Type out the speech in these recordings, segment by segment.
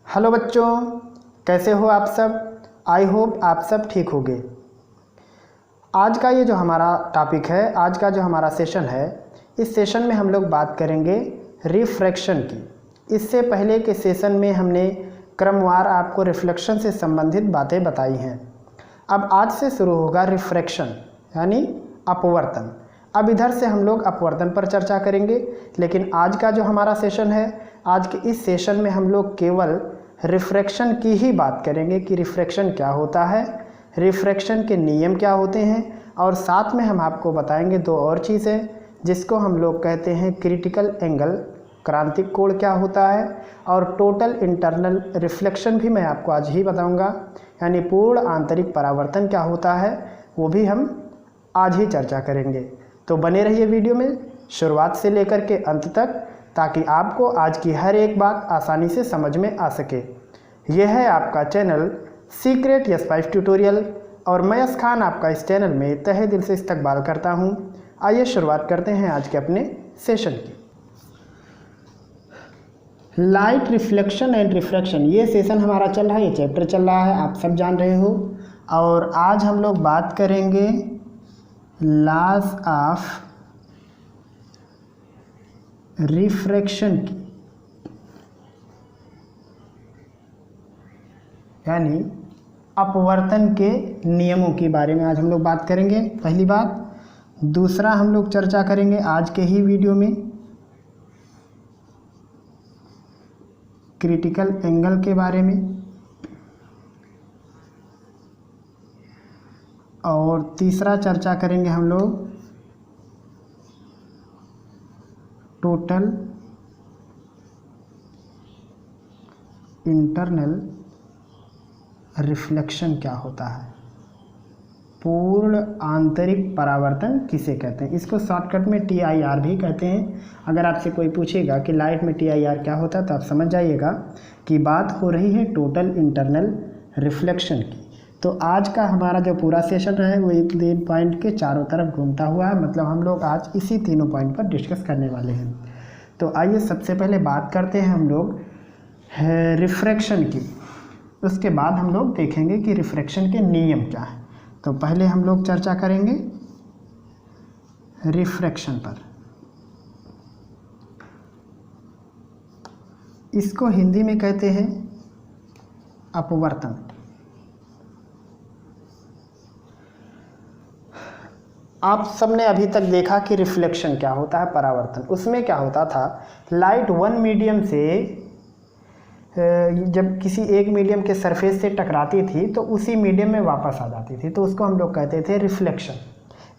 Hello बच्चों, कैसे हो आप सब। आई होप आप सब ठीक होंगे। आज का ये जो हमारा टॉपिक है, आज का जो हमारा सेशन है, इस सेशन में हम लोग बात करेंगे रिफ्रैक्शन की। इससे पहले के सेशन में हमने क्रमवार आपको रिफ्लेक्शन से संबंधित बातें बताई हैं। अब आज से शुरू होगा रिफ्रैक्शन यानी अपवर्तन। अब इधर से हम लोग अपवर्तन पर चर्चा करेंगे, लेकिन आज का जो हमारा सेशन है, आज के इस सेशन में हम लोग केवल रिफ्रैक्शन की ही बात करेंगे कि रिफ्रैक्शन क्या होता है, रिफ्रैक्शन के नियम क्या होते हैं, और साथ में हम आपको बताएंगे दो और चीज़ें जिसको हम लोग कहते हैं क्रिटिकल एंगल, क्रांतिक कोण क्या होता है, और टोटल इंटरनल रिफ्लेक्शन भी मैं आपको आज ही बताऊंगा, यानी पूर्ण आंतरिक परावर्तन क्या होता है वो भी हम आज ही चर्चा करेंगे। तो बने रहिए वीडियो में शुरुआत से लेकर के अंत तक, ताकि आपको आज की हर एक बात आसानी से समझ में आ सके। यह है आपका चैनल सीक्रेट यस 5 ट्यूटोरियल और मैं यस खान आपका इस चैनल में तहे दिल से इस्तकबाल करता हूं। आइए शुरुआत करते हैं आज के अपने सेशन की। लाइट रिफ्लेक्शन एंड रिफ्रैक्शन, ये सेशन हमारा चल रहा है, ये चैप्टर चल रहा है, आप सब जान रहे हो। और आज हम लोग बात करेंगे लॉज ऑफ रिफ्रैक्शन की, यानी अपवर्तन के नियमों के बारे में आज हम लोग बात करेंगे, पहली बात। दूसरा हम लोग चर्चा करेंगे आज के ही वीडियो में क्रिटिकल एंगल के बारे में, और तीसरा चर्चा करेंगे हम लोग टोटल इंटरनल रिफ्लेक्शन क्या होता है, पूर्ण आंतरिक परावर्तन किसे कहते हैं। इसको शॉर्टकट में TIR भी कहते हैं। अगर आपसे कोई पूछेगा कि लाइट में TIR क्या होता है तो आप समझ जाइएगा कि बात हो रही है टोटल इंटरनल रिफ्लेक्शन की। तो आज का हमारा जो पूरा सेशन है वो इन 3 पॉइंट के चारों तरफ घूमता हुआ है, मतलब हम लोग आज इसी तीनों पॉइंट पर डिस्कस करने वाले हैं। तो आइए सबसे पहले बात करते हैं हम लोग रिफ्रैक्शन की, उसके बाद हम लोग देखेंगे कि रिफ्रैक्शन के नियम क्या है। तो पहले हम लोग चर्चा करेंगे रिफ्रैक्शन पर। इसको हिंदी में कहते हैं अपवर्तन। आप सबने अभी तक देखा कि रिफ्लेक्शन क्या होता है, परावर्तन। उसमें क्या होता था, लाइट वन मीडियम से जब किसी एक मीडियम के सरफेस से टकराती थी तो उसी मीडियम में वापस आ जाती थी, तो उसको हम लोग कहते थे रिफ्लेक्शन।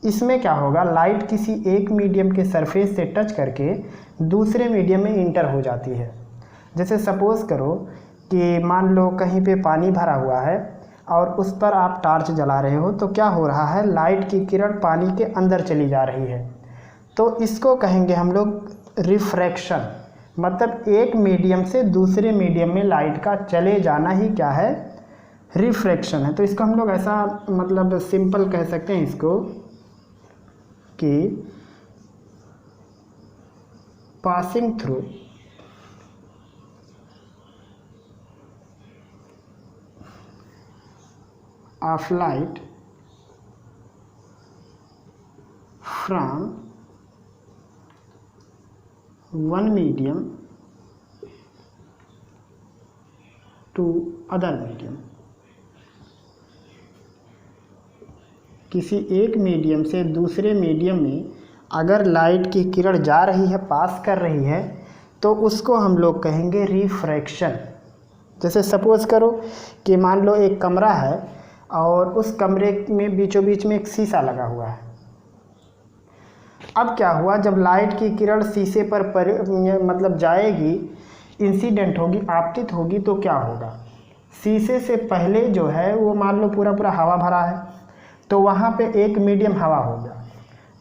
इसमें क्या होगा, लाइट किसी एक मीडियम के सरफेस से टच करके दूसरे मीडियम में इंटर हो जाती है। जैसे सपोज़ करो कि मान लो कहीं पे पानी भरा हुआ है और उस पर आप टार्च जला रहे हो, तो क्या हो रहा है, लाइट की किरण पानी के अंदर चली जा रही है, तो इसको कहेंगे हम लोग रिफ्रैक्शन। मतलब एक मीडियम से दूसरे मीडियम में लाइट का चले जाना ही क्या है, रिफ्रैक्शन है। तो इसको हम लोग ऐसा मतलब सिंपल कह सकते हैं इसको कि passing through of light from one medium to other medium. किसी एक मीडियम से दूसरे मीडियम में अगर लाइट की किरण जा रही है, पास कर रही है, तो उसको हम लोग कहेंगे रिफ्रैक्शन। जैसे सपोज़ करो कि मान लो एक कमरा है और उस कमरे में बीचों बीच में एक शीशा लगा हुआ है। अब क्या हुआ, जब लाइट की किरण शीशे पर मतलब जाएगी, इंसिडेंट होगी, आपतित होगी, तो क्या होगा, शीशे से पहले जो है वो मान लो पूरा पूरा हवा भरा है, तो वहाँ पे एक मीडियम हवा हो गया।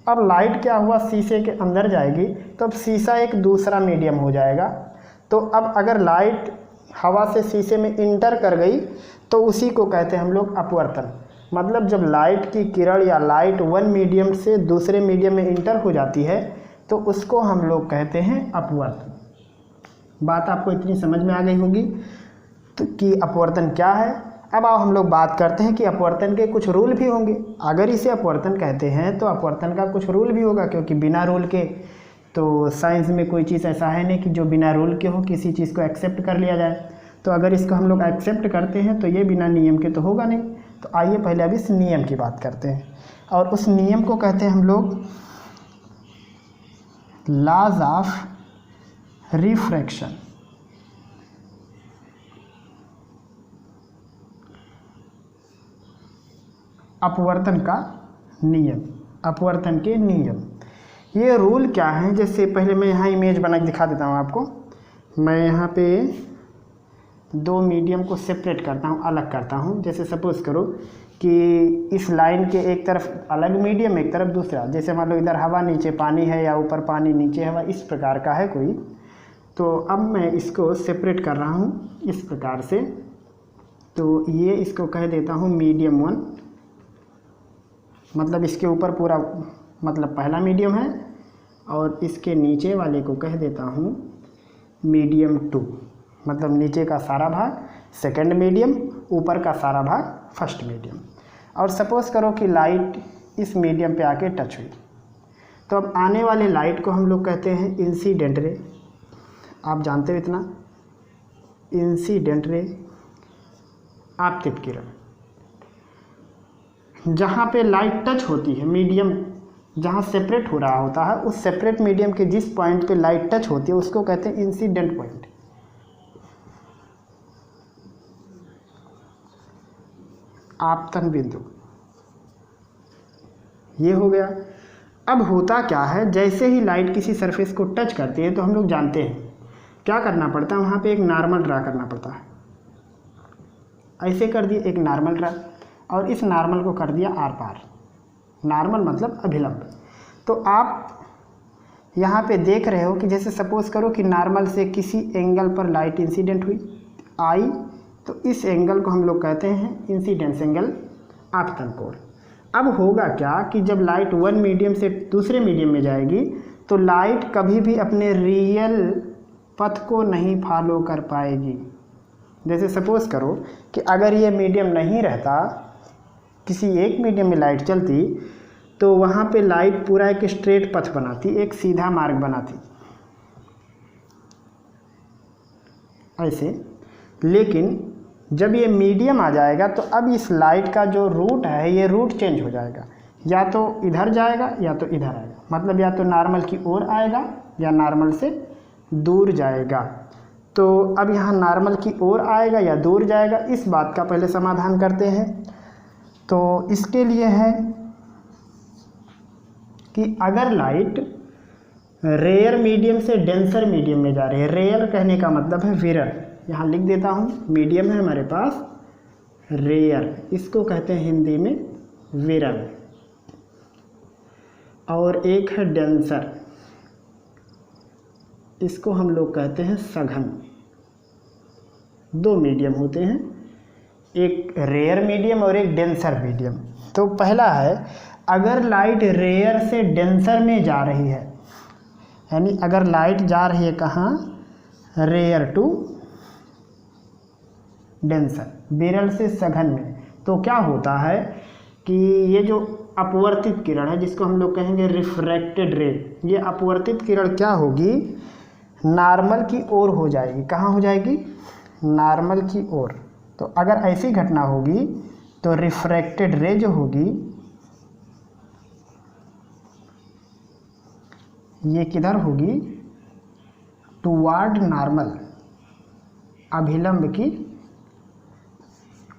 अब लाइट क्या हुआ, शीशे के अंदर जाएगी तो अब शीशा एक दूसरा मीडियम हो जाएगा। तो अब अगर लाइट हवा से शीशे में इंटर कर गई तो उसी को कहते हैं हम लोग अपवर्तन। मतलब जब लाइट की किरण या लाइट वन मीडियम से दूसरे मीडियम में इंटर हो जाती है तो उसको हम लोग कहते हैं अपवर्तन। बात आपको इतनी समझ में आ गई होगी। तो कि अपवर्तन क्या है। अब आओ हम लोग बात करते हैं कि अपवर्तन के कुछ रूल भी होंगे। अगर इसे अपवर्तन कहते हैं तो अपवर्तन का कुछ रूल भी होगा, क्योंकि बिना रूल के तो साइंस में कोई चीज़ ऐसा है नहीं कि जो बिना रूल के हो, किसी चीज़ को एक्सेप्ट कर लिया जाए। तो अगर इसको हम लोग एक्सेप्ट करते हैं तो ये बिना नियम के तो होगा नहीं। तो आइए पहले अब इस नियम की बात करते हैं, और उस नियम को कहते हैं हम लोग लॉज ऑफ रिफ्रैक्शन। अपवर्तन का नियम, अपवर्तन के नियम। ये रूल क्या हैं, जैसे पहले मैं यहाँ इमेज बना के दिखा देता हूँ आपको। मैं यहाँ पे दो मीडियम को सेपरेट करता हूँ, अलग करता हूँ। जैसे सपोज़ करो कि इस लाइन के एक तरफ अलग मीडियम, एक तरफ दूसरा। जैसे मान लो इधर हवा, नीचे पानी है, या ऊपर पानी नीचे हवा, इस प्रकार का है कोई। तो अब मैं इसको सेपरेट कर रहा हूँ इस प्रकार से। तो ये इसको कह देता हूँ मीडियम 1, मतलब इसके ऊपर पूरा मतलब पहला मीडियम है, और इसके नीचे वाले को कह देता हूँ मीडियम 2, मतलब नीचे का सारा भाग सेकंड मीडियम, ऊपर का सारा भाग फर्स्ट मीडियम। और सपोज़ करो कि लाइट इस मीडियम पे आके टच हुई, तो अब आने वाले लाइट को हम लोग कहते हैं इंसिडेंट रे। आप जानते हो इतना, इंसिडेंट रे, आपतित किरण। जहाँ पे लाइट टच होती है, मीडियम जहाँ सेपरेट हो रहा होता है, उस सेपरेट मीडियम के जिस पॉइंट पे लाइट टच होती है उसको कहते हैं इंसिडेंट पॉइंट। आपतन बिंदु ये हो गया। अब होता क्या है, जैसे ही लाइट किसी सरफेस को टच करती है तो हम लोग जानते हैं क्या करना पड़ता है, वहाँ पे एक नॉर्मल ड्रा करना पड़ता है। ऐसे कर दिए एक नॉर्मल ड्रा, और इस नॉर्मल को कर दिया आर पार। नॉर्मल मतलब अभिलंब। तो आप यहाँ पे देख रहे हो कि जैसे सपोज़ करो कि नॉर्मल से किसी एंगल पर लाइट इंसिडेंट हुई आई, तो इस एंगल को हम लोग कहते हैं इंसिडेंस एंगल, आपतन कोण। अब होगा क्या कि जब लाइट वन मीडियम से दूसरे मीडियम में जाएगी तो लाइट कभी भी अपने रियल पथ को नहीं फॉलो कर पाएगी। जैसे सपोज़ करो कि अगर ये मीडियम नहीं रहता, किसी एक मीडियम में लाइट चलती, तो वहाँ पे लाइट पूरा एक स्ट्रेट पथ बनाती, एक सीधा मार्ग बनाती ऐसे। लेकिन जब ये मीडियम आ जाएगा तो अब इस लाइट का जो रूट है, ये रूट चेंज हो जाएगा, या तो इधर जाएगा या तो इधर आएगा। मतलब या तो नॉर्मल की ओर आएगा या नॉर्मल से दूर जाएगा। तो अब यहाँ नॉर्मल की ओर आएगा या दूर जाएगा, इस बात का पहले समाधान करते हैं। तो इसके लिए है कि अगर लाइट रेयर मीडियम से डेंसर मीडियम में जा रही है, रेयर कहने का मतलब है विरल, यहाँ लिख देता हूँ, मीडियम है हमारे पास रेयर, इसको कहते हैं हिंदी में विरल, और एक है डेंसर, इसको हम लोग कहते हैं सघन। दो मीडियम होते हैं, एक रेयर मीडियम और एक डेंसर मीडियम। तो पहला है, अगर लाइट रेयर से डेंसर में जा रही है, यानी अगर लाइट जा रही है कहाँ, रेयर टू डेंसर, विरल से सघन में, तो क्या होता है कि ये जो अपवर्तित किरण है, जिसको हम लोग कहेंगे रिफ्रैक्टेड रे, ये अपवर्तित किरण क्या होगी, नॉर्मल की ओर हो जाएगी। कहाँ हो जाएगी, नॉर्मल की ओर। तो अगर ऐसी घटना होगी तो रिफ्रैक्टेड रे जो होगी ये किधर होगी, टुवार्ड नॉर्मल, अभिलंब की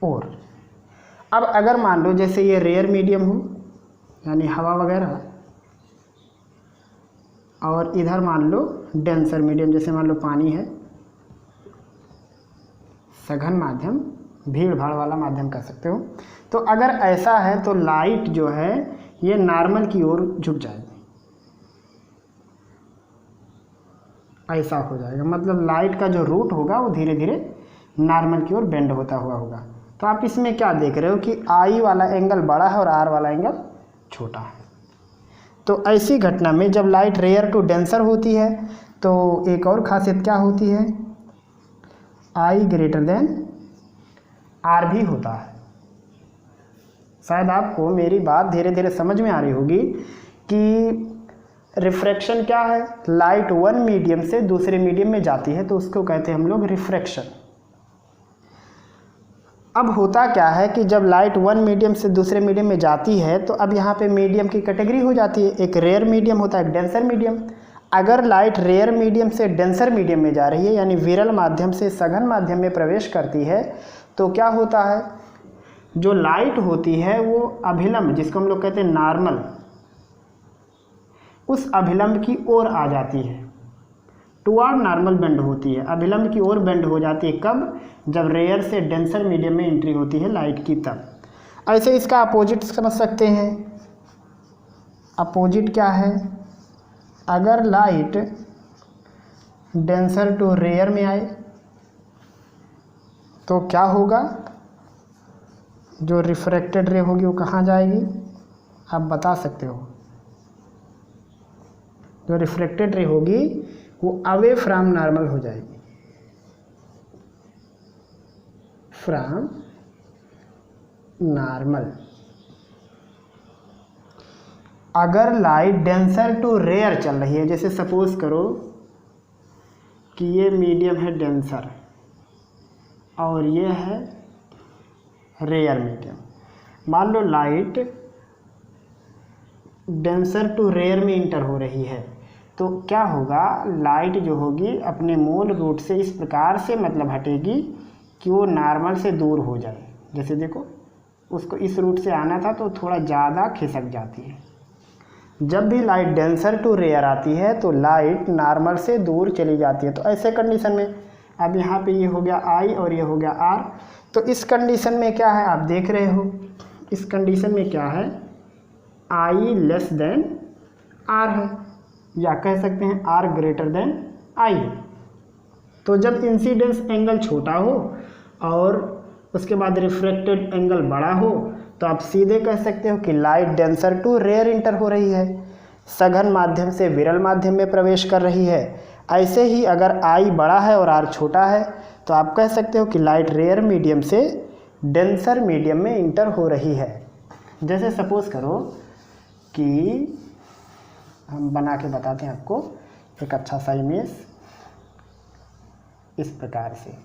ओर। अब अगर मान लो जैसे ये रेयर मीडियम हो, यानी हवा वगैरह, और इधर मान लो डेंसर मीडियम, जैसे मान लो पानी है, सघन माध्यम, भीड़ भाड़ वाला माध्यम कह सकते हो। तो अगर ऐसा है तो लाइट जो है ये नॉर्मल की ओर झुक जाएगी, ऐसा हो जाएगा। मतलब लाइट का जो रूट होगा वो धीरे धीरे नॉर्मल की ओर बेंड होता हुआ होगा। तो आप इसमें क्या देख रहे हो कि आई वाला एंगल बड़ा है और आर वाला एंगल छोटा है। तो ऐसी घटना में जब लाइट रेयर टू डेंसर होती है तो एक और खासियत क्या होती है, आई ग्रेटर देन आर भी होता है। शायद आपको मेरी बात धीरे धीरे समझ में आ रही होगी कि रिफ्रैक्शन क्या है, लाइट वन मीडियम से दूसरे मीडियम में जाती है तो उसको कहते हैं हम लोग रिफ्रैक्शन। अब होता क्या है कि जब लाइट वन मीडियम से दूसरे मीडियम में जाती है तो अब यहाँ पे मीडियम की कैटेगरी हो जाती है, एक रेयर मीडियम होता है, एक डेंसर मीडियम। अगर लाइट रेयर मीडियम से डेंसर मीडियम में जा रही है यानी विरल माध्यम से सघन माध्यम में प्रवेश करती है तो क्या होता है, जो लाइट होती है वो अभिलंब, जिसको हम लोग कहते हैं नॉर्मल, उस अभिलंब की ओर आ जाती है, टुवर्ड नॉर्मल बेंड होती है, अभिलंब की ओर बेंड हो जाती है। कब? जब रेयर से डेंसर मीडियम में एंट्री होती है लाइट की तब। ऐसे इसका अपोजिट समझ सकते हैं। अपोजिट क्या है, अगर लाइट डेंसर टू रेयर में आए तो क्या होगा, जो रिफ्रैक्टेड रे होगी वो कहाँ जाएगी, आप बता सकते हो। जो रिफ्रैक्टेड रे होगी वो अवे फ्रॉम नॉर्मल हो जाएगी, फ्रॉम नॉर्मल। अगर लाइट डेंसर टू रेयर चल रही है, जैसे सपोज करो कि ये मीडियम है डेंसर और ये है रेयर मीडियम। मान लो लाइट डेंसर टू रेयर में इंटर हो रही है तो क्या होगा, लाइट जो होगी अपने मूल रूट से इस प्रकार से मतलब हटेगी कि वो नॉर्मल से दूर हो जाए। जैसे देखो, उसको इस रूट से आना था तो थोड़ा ज़्यादा खिसक जाती है। जब भी लाइट डेंसर टू रेयर आती है तो लाइट नॉर्मल से दूर चली जाती है। तो ऐसे कंडीशन में अब यहाँ पे ये हो गया आई और ये हो गया आर, तो इस कंडीशन में क्या है आप देख रहे हो, इस कंडीशन में क्या है, आई लेस देन आर है, या कह सकते हैं आर ग्रेटर देन आई है। तो जब इंसिडेंस एंगल छोटा हो और उसके बाद रिफ्रैक्टेड एंगल बड़ा हो तो आप सीधे कह सकते हो कि light denser to rare enter हो रही है, सघन माध्यम से विरल माध्यम में प्रवेश कर रही है। ऐसे ही अगर आई बड़ा है और आर छोटा है तो आप कह सकते हो कि लाइट रेयर मीडियम से डेंसर मीडियम में इंटर हो रही है। जैसे सपोज करो कि हम बना के बताते हैं आपको एक अच्छा सा इमेज इस प्रकार से।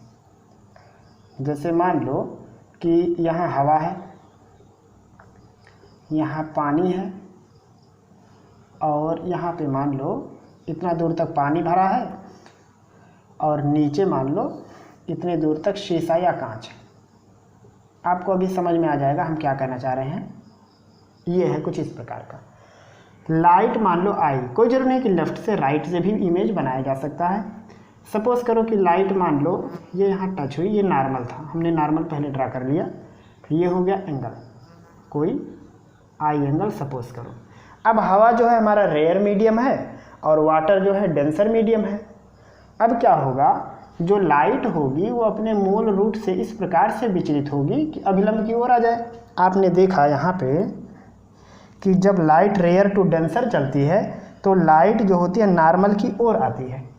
जैसे मान लो कि यहाँ हवा है, यहाँ पानी है और यहाँ पे मान लो इतना दूर तक पानी भरा है और नीचे मान लो इतने दूर तक शीशा या कांच है। आपको अभी समझ में आ जाएगा हम क्या कहना चाह रहे हैं। ये है कुछ इस प्रकार का। लाइट मान लो आई, कोई जरूर नहीं कि लेफ्ट से राइट से भी इमेज बनाया जा सकता है। सपोज करो कि लाइट मान लो ये यहाँ टच हुई, ये नॉर्मल था, हमने नॉर्मल पहले ड्रा कर लिया, ये हो गया एंगल, कोई आई एंगल सपोज करो। अब हवा जो है हमारा रेयर मीडियम है और वाटर जो है डेंसर मीडियम है। अब क्या होगा, जो लाइट होगी वो अपने मूल रूट से इस प्रकार से विचलित होगी कि अभिलंब की ओर आ जाए। आपने देखा यहाँ पे कि जब लाइट रेयर टू डेंसर चलती है तो लाइट जो होती है नॉर्मल की ओर आती है,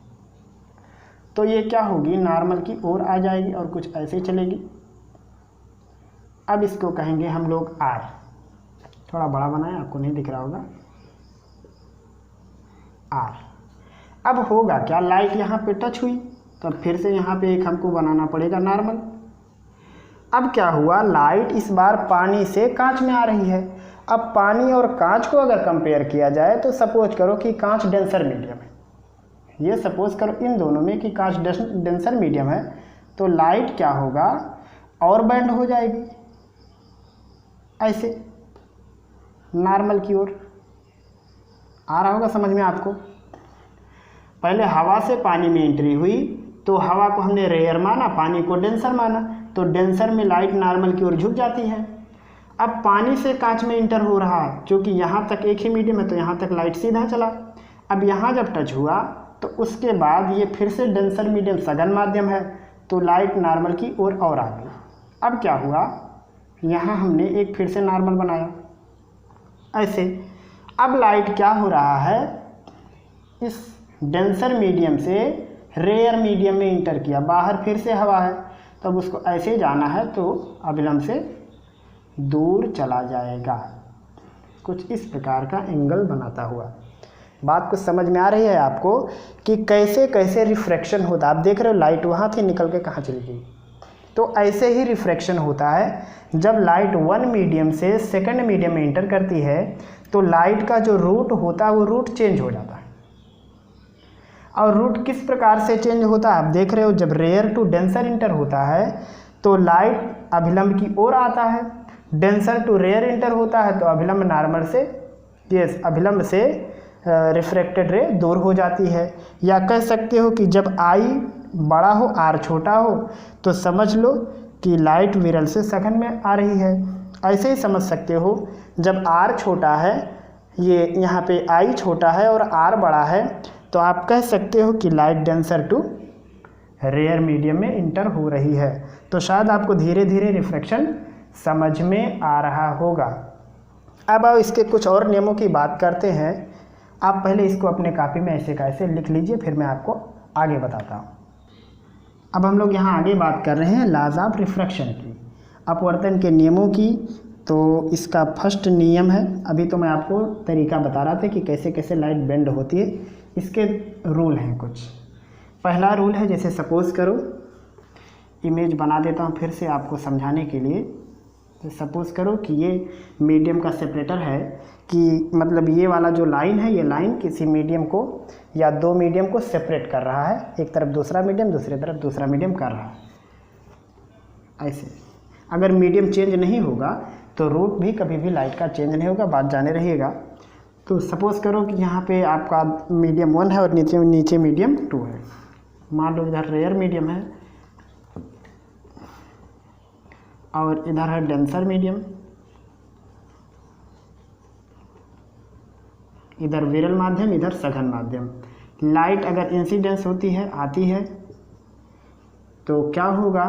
तो ये क्या होगी, नॉर्मल की ओर आ जाएगी और कुछ ऐसे चलेगी। अब इसको कहेंगे हम लोग आर, थोड़ा बड़ा बनाए, आपको नहीं दिख रहा होगा, आर। अब होगा क्या, लाइट यहाँ पे टच हुई तो फिर से यहाँ पे एक हमको बनाना पड़ेगा नॉर्मल। अब क्या हुआ, लाइट इस बार पानी से कांच में आ रही है। अब पानी और कांच को अगर कंपेयर किया जाए तो सपोज करो कि कांच डेंसर मीडियम है, ये सपोज करो इन दोनों में कि कांच डेंसर मीडियम है, तो लाइट क्या होगा, और बेंड हो जाएगी ऐसे नॉर्मल की ओर। आ रहा होगा समझ में आपको। पहले हवा से पानी में एंट्री हुई तो हवा को हमने रेयर माना, पानी को डेंसर माना, तो डेंसर में लाइट नॉर्मल की ओर झुक जाती है। अब पानी से कांच में इंटर हो रहा है, क्योंकि यहाँ तक एक ही मीडियम है तो यहाँ तक लाइट सीधा चला। अब यहाँ जब टच हुआ तो उसके बाद ये फिर से डेंसर मीडियम सघन माध्यम है तो लाइट नॉर्मल की ओर और आ गई। अब क्या हुआ, यहाँ हमने एक फिर से नॉर्मल बनाया ऐसे। अब लाइट क्या हो रहा है, इस डेंसर मीडियम से रेयर मीडियम में इंटर किया, बाहर फिर से हवा है तो अब उसको ऐसे जाना है तो अभिलंब से दूर चला जाएगा, कुछ इस प्रकार का एंगल बनाता हुआ। बात कुछ समझ में आ रही है आपको कि कैसे कैसे रिफ्रैक्शन होता है। आप देख रहे हो लाइट वहाँ थी, निकल के कहाँ चली गई। तो ऐसे ही रिफ्रैक्शन होता है। जब लाइट वन मीडियम से सेकंड मीडियम में इंटर करती है तो लाइट का जो रूट होता है वो रूट चेंज हो जाता है। और रूट किस प्रकार से चेंज होता है आप देख रहे हो, जब रेयर टू डेंसर इंटर होता है तो लाइट अभिलंब की ओर आता है, डेंसर टू रेयर इंटर होता है तो अभिलंब नॉर्मल से अभिलंब से रिफ्रैक्टेड रे दूर हो जाती है। या कह सकते हो कि जब आई बड़ा हो आर छोटा हो तो समझ लो कि लाइट विरल से सघन में आ रही है। ऐसे ही समझ सकते हो, जब आर छोटा है, ये यहाँ पे आई छोटा है और आर बड़ा है, तो आप कह सकते हो कि light denser to rare medium में इंटर हो रही है। तो शायद आपको धीरे धीरे रिफ्रैक्शन समझ में आ रहा होगा। अब आप इसके कुछ और नियमों की बात करते हैं। आप पहले इसको अपने कॉपी में ऐसे का ऐसे लिख लीजिए, फिर मैं आपको आगे बताता हूँ। अब हम लोग यहाँ आगे बात कर रहे हैं लॉज ऑफ रिफ्रैक्शन की, अपवर्तन के नियमों की। तो इसका फर्स्ट नियम है, अभी तो मैं आपको तरीका बता रहा था कि कैसे कैसे लाइट बेंड होती है, इसके रूल हैं कुछ। पहला रूल है, जैसे सपोज़ करो, इमेज बना देता हूँ फिर से आपको समझाने के लिए। तो सपोज़ करो कि ये मीडियम का सेपरेटर है, कि मतलब ये वाला जो लाइन है, ये लाइन किसी मीडियम को या दो मीडियम को सेपरेट कर रहा है। एक तरफ दूसरा मीडियम, दूसरी तरफ दूसरा मीडियम कर रहा है। ऐसे अगर मीडियम चेंज नहीं होगा तो रूट भी कभी भी लाइट का चेंज नहीं होगा, बात जाने रहिएगा। तो सपोज़ करो कि यहाँ पे आपका मीडियम 1 है और नीचे मीडियम 2 है। मान लो इधर रेयर मीडियम है और इधर है डेंसर मीडियम, इधर विरल माध्यम, इधर सघन माध्यम। लाइट अगर इंसिडेंस होती है, आती है, तो क्या होगा,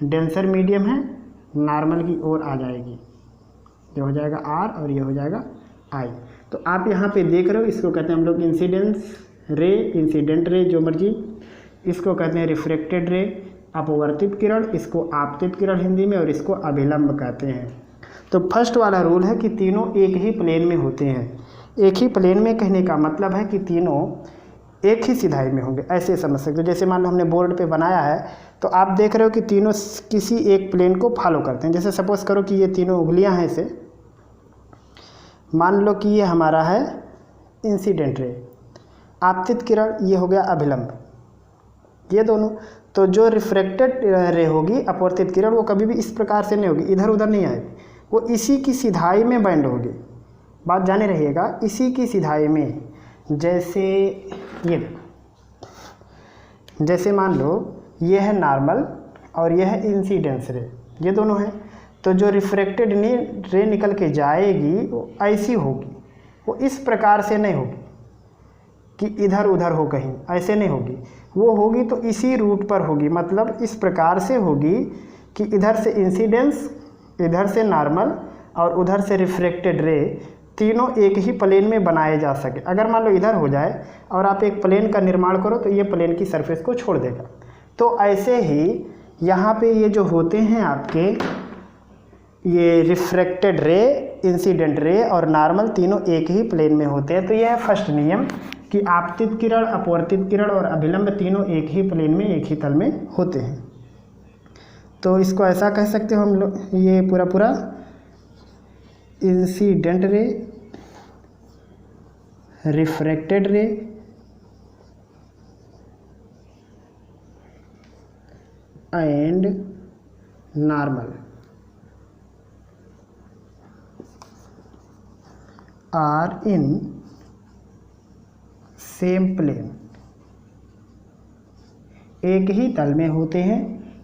डेंसर मीडियम है, नॉर्मल की ओर आ जाएगी, ये हो जाएगा आर और ये हो जाएगा आई। तो आप यहाँ पे देख रहे हो, इसको कहते हैं हम लोग इंसिडेंस रे, इंसिडेंट रे, जो मर्जी। इसको कहते हैं रिफ्रैक्टेड रे, अपवर्तित किरण, इसको आपतित किरण हिंदी में, और इसको अभिलंब कहते हैं। तो फर्स्ट वाला रूल है कि तीनों एक ही प्लेन में होते हैं। एक ही प्लेन में कहने का मतलब है कि तीनों एक ही सिधाई में होंगे, ऐसे समझ सकते हो। जैसे मान लो हमने बोर्ड पे बनाया है, तो आप देख रहे हो कि तीनों किसी एक प्लेन को फॉलो करते हैं। जैसे सपोज़ करो कि ये तीनों उंगलियां हैं, इसे मान लो कि ये हमारा है इंसिडेंट रे, आपतित किरण ये हो गया अभिलंब, ये दोनों। तो जो रिफ्रैक्टेड रे होगी, अपवर्तित किरण, वो कभी भी इस प्रकार से नहीं होगी, इधर उधर नहीं आएगी, वो इसी की सिधाई में बैंड होगी। बात जाने रहिएगा, इसी की सिधाई में। जैसे ये देखो, जैसे मान लो ये है नॉर्मल और ये है इंसिडेंस रे, ये दोनों हैं। तो जो रिफ्रैक्टेड रे निकल के जाएगी वो ऐसी होगी, वो इस प्रकार से नहीं होगी कि इधर उधर हो कहीं, ऐसे नहीं होगी। वो होगी तो इसी रूट पर होगी, मतलब इस प्रकार से होगी कि इधर से इंसिडेंस, इधर से नॉर्मल और उधर से रिफ्रैक्टेड रे, तीनों एक ही प्लेन में बनाए जा सके। अगर मान लो इधर हो जाए और आप एक प्लेन का निर्माण करो तो ये प्लेन की सरफेस को छोड़ देगा। तो ऐसे ही यहाँ पे ये जो होते हैं आपके, ये रिफ्रैक्टेड रे, इंसिडेंट रे और नॉर्मल, तीनों एक ही प्लेन में होते हैं। तो यह है फर्स्ट नियम कि आपतित किरण, अपवर्तित किरण और अभिलंब तीनों एक ही प्लेन में, एक ही तल में होते हैं। तो इसको ऐसा कह सकते हो हम लोग, ये पूरा पूरा incident ray, refracted ray, and normal are in same plane, एक ही तल में होते हैं।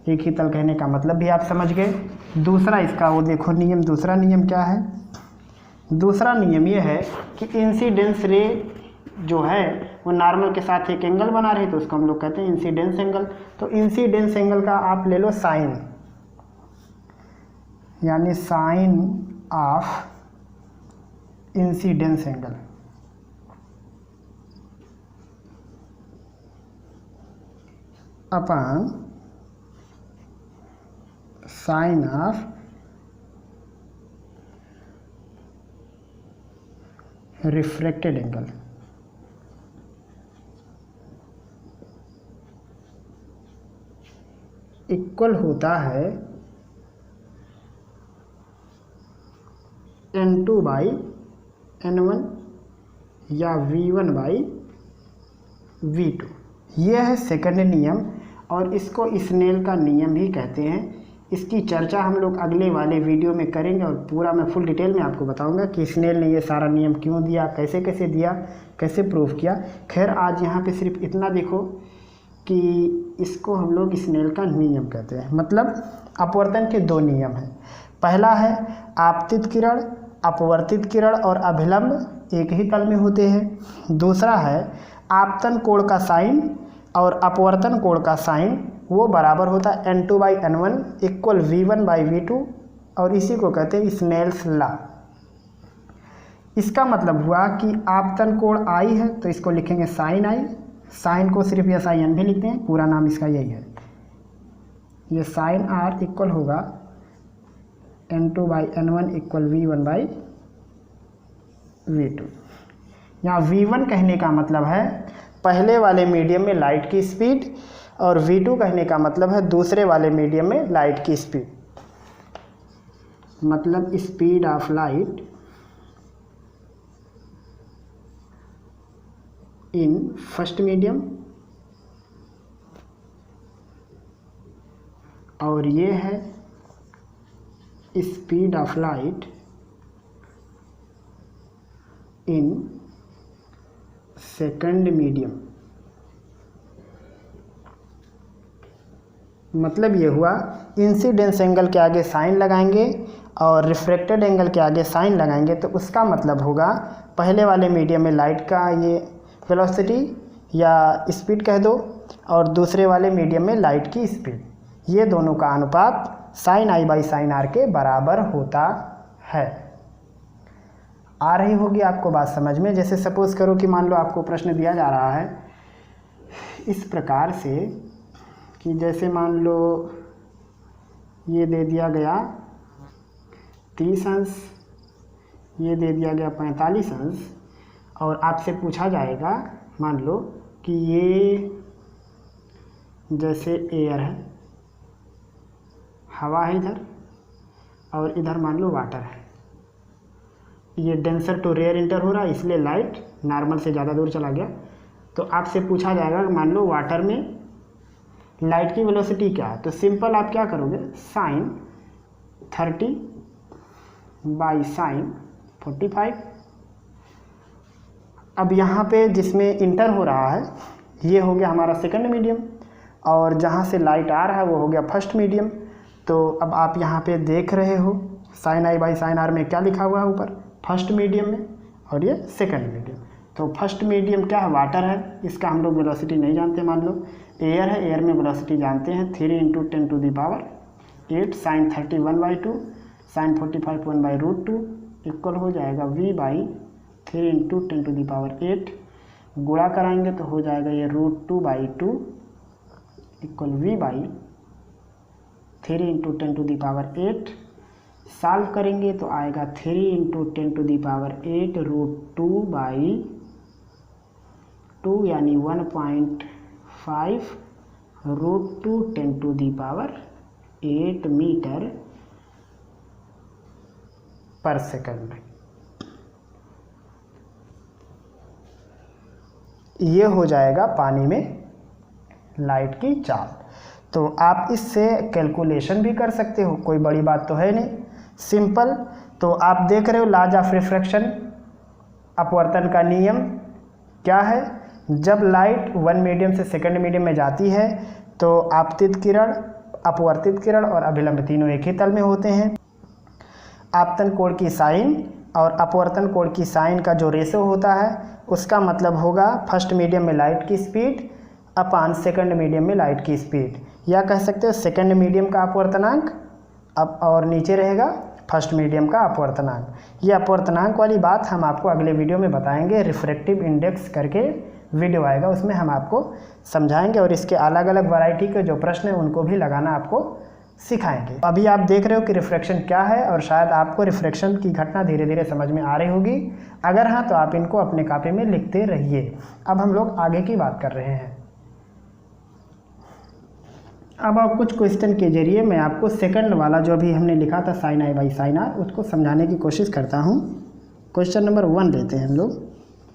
एक ही तल कहने का मतलब भी आप समझ गए। दूसरा इसका वो देखो नियम, दूसरा नियम क्या है। दूसरा नियम ये है कि इंसिडेंस रे जो है वो नॉर्मल के साथ एक एंगल बना रही, तो उसको हम लोग कहते हैं इंसिडेंस एंगल। तो इंसिडेंस एंगल का आप ले लो साइन, यानी sine of incidence angle, upon sine of refracted angle equal होता है n2 बाई n1 या v1 बाई v2। यह है सेकंड नियम और इसको स्नेल का नियम भी कहते हैं। इसकी चर्चा हम लोग अगले वाले वीडियो में करेंगे और पूरा मैं फुल डिटेल में आपको बताऊंगा कि स्नेल ने ये सारा नियम क्यों दिया, कैसे कैसे दिया, कैसे प्रूव किया। खैर आज यहाँ पे सिर्फ इतना देखो कि इसको हम लोग स्नेल का नियम कहते हैं। मतलब अपवर्तन के दो नियम हैं। पहला है आपतित किरण, अपवर्तित किरण और अभिलंब एक ही तल में होते हैं। दूसरा है आपतन कोण का साइन और अपवर्तन कोण का साइन वो बराबर होता है n2 by n1 equal v1 by v2 और इसी को कहते हैं स्नेल्स लॉ। इसका मतलब हुआ कि आपतन कोण I है तो इसको लिखेंगे साइन I, साइन को सिर्फ या साइन भी लिखते हैं, पूरा नाम इसका यही है। ये साइन R इक्वल होगा n2 by n1 equal v1 by v2। यहाँ v1 कहने का मतलब है पहले वाले मीडियम में लाइट की स्पीड और v2 कहने का मतलब है दूसरे वाले मीडियम में लाइट की स्पीड। मतलब speed of light in first medium और ये है speed of light in second medium. मतलब ये हुआ इंसिडेंस एंगल के आगे साइन लगाएंगे और रिफ्रैक्टेड एंगल के आगे साइन लगाएंगे तो उसका मतलब होगा पहले वाले मीडियम में लाइट का ये वेलोसिटी या स्पीड कह दो और दूसरे वाले मीडियम में लाइट की स्पीड, ये दोनों का अनुपात sine I by sine R के बराबर होता है। आ रही होगी आपको बात समझ में। जैसे सपोज करो कि मान लो आपको प्रश्न दिया जा रहा है इस प्रकार से कि जैसे मान लो ये दे दिया गया 30 अंश, ये दे दिया गया 45 अंश और आपसे पूछा जाएगा मान लो कि ये जैसे एयर है, हवा है इधर और इधर मान लो वाटर है। ये डेंसर टू रेयर इंटर हो रहा है इसलिए लाइट नॉर्मल से ज़्यादा दूर चला गया। तो आपसे पूछा जाएगा मान लो वाटर में लाइट की वेलोसिटी क्या है, तो सिंपल आप क्या करोगे साइन 30 बाई साइन 45। अब यहाँ पे जिसमें इंटर हो रहा है ये हो गया हमारा सेकंड मीडियम और जहाँ से लाइट आ रहा है वो हो गया फर्स्ट मीडियम। तो अब आप यहाँ पे देख रहे हो sine I by sine R में क्या लिखा हुआ है ऊपर फर्स्ट मीडियम में और ये सेकंड मीडियम। तो फर्स्ट मीडियम क्या है वाटर है, इसका हम लोग वेलोसिटी नहीं जानते। मान लो एयर है, एयर में वेलोसिटी जानते हैं 3 × 10⁸ sine 31 by 2 sine 45 1 by √2 equal हो जाएगा v बाई 3 × 10⁸ गुणा कराएंगे तो हो जाएगा ये √2 by 2 equal v by 3 × 10⁸। Solve करेंगे तो आएगा 3 × 10⁸ √2 बाई 2 यानी 1.5 √2 10⁸ मीटर पर सेकंड। ये हो जाएगा पानी में लाइट की चाल। तो आप इससे कैलकुलेशन भी कर सकते हो, कोई बड़ी बात तो है नहीं, सिंपल। तो आप देख रहे हो लॉज ऑफ रिफ्रैक्शन, अपवर्तन का नियम क्या है। जब लाइट वन मीडियम से सेकंड मीडियम में जाती है तो आपतित किरण, अपवर्तित किरण और अभिलंब तीनों एक ही तल में होते हैं। आपतन कोण की साइन और अपवर्तन कोण की साइन का जो रेशो होता है उसका मतलब होगा फर्स्ट मीडियम में लाइट की स्पीड अपान सेकंड मीडियम में लाइट की स्पीड, या कह सकते हो सेकंड मीडियम का अपवर्तनांक अब और नीचे रहेगा फर्स्ट मीडियम का अपवर्तनांक। ये अपवर्तनांक वाली बात हम आपको अगले वीडियो में बताएंगे। रिफ्रैक्टिव इंडेक्स करके वीडियो आएगा, उसमें हम आपको समझाएंगे और इसके अलग अलग वैरायटी के जो प्रश्न हैं उनको भी लगाना आपको सिखाएंगे। अभी आप देख रहे हो कि रिफ्रैक्शन क्या है और शायद आपको रिफ्रैक्शन की घटना धीरे धीरे समझ में आ रही होगी। अगर हाँ तो आप इनको अपने कॉपी में लिखते रहिए। अब हम लोग आगे की बात कर रहे हैं। अब आप कुछ क्वेश्चन के जरिए मैं आपको सेकंड वाला जो अभी हमने लिखा था sine I by sine R उसको समझाने की कोशिश करता हूँ। क्वेश्चन नंबर 1 लेते हैं हम लोग।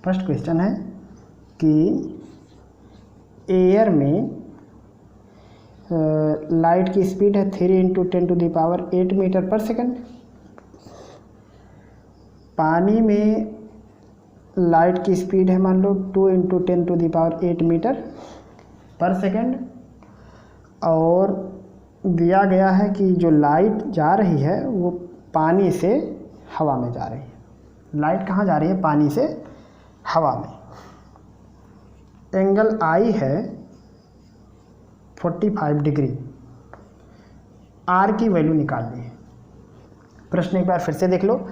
फर्स्ट क्वेश्चन है कि एयर में लाइट की स्पीड है 3 × 10⁸ मीटर पर सेकंड। पानी में लाइट की स्पीड है मान लो 2 × 10⁸ मीटर पर सेकंड। और दिया गया है कि जो लाइट जा रही है वो पानी से हवा में जा रही है। लाइट कहाँ जा रही है? पानी से हवा में। एंगल आई है 45 डिग्री। आर की वैल्यू निकालनी है। प्रश्न एक बार फिर से देख लो।